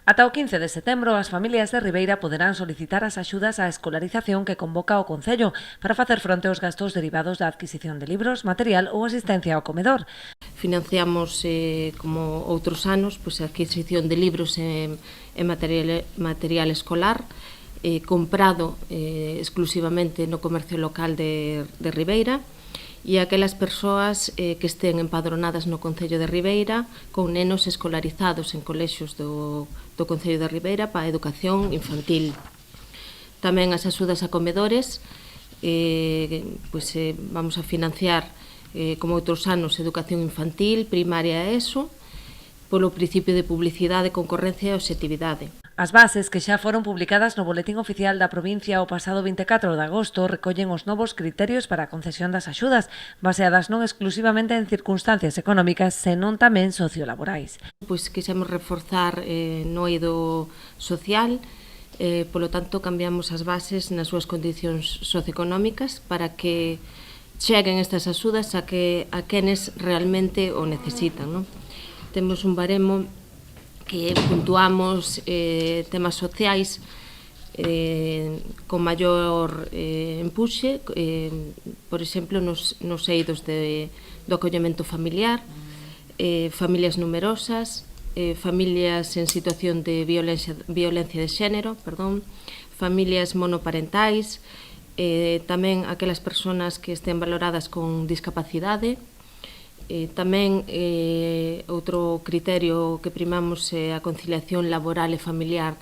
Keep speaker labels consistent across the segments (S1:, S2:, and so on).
S1: Ata o 15 de setembro, as familias de Ribeira poderán solicitar as axudas á escolarización que convoca o Concello para facer fronte aos gastos derivados da adquisición de libros, material ou asistencia ao comedor.
S2: Financiamos, como outros anos, a adquisición de libros e material escolar, comprado exclusivamente no comercio local de Ribeira, e aquelas persoas que estén empadronadas no Concello de Ribeira con nenos escolarizados en colexios do Concello de Ribeira para a educación infantil. Tamén as axudas a comedores, vamos a financiar, como outros anos, educación infantil, primaria e ESO, polo principio de publicidade, concorrencia e obxectividade.
S1: As bases, que xa foron publicadas no Boletín Oficial da provincia o pasado 24 de agosto, recollen os novos criterios para a concesión das axudas, baseadas non exclusivamente en circunstancias económicas, senón tamén sociolaborais.
S2: Quixemos reforzar no eido social, polo tanto cambiamos as bases nas súas condicións socioeconómicas para que cheguen estas axudas a quenes realmente o necesitan, non? Temos un baremo que puntuamos temas sociais con maior empuxe, por exemplo, nos eidos do acollemento familiar, familias numerosas, familias en situación de violencia de xénero, familias monoparentais, tamén aquelas persoas que estén valoradas con discapacidade. Tamén outro criterio que primamos é a conciliación laboral e familiar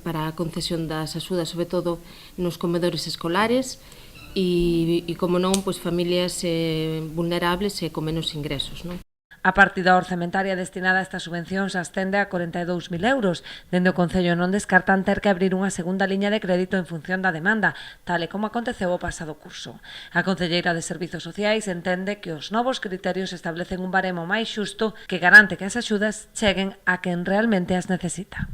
S2: para a concesión das axudas, sobre todo nos comedores escolares e como non, familias vulnerables e con menos ingresos, non?
S1: A partida orzamentaria destinada a estas subvencións ascende a 42.000 euros. Dende o Concello non descartan ter que abrir unha segunda liña de crédito en función da demanda, tal e como aconteceu o pasado curso. A concelleira de Servizos Sociais entende que os novos criterios establecen un baremo máis xusto que garante que as axudas cheguen a quen realmente as necesita.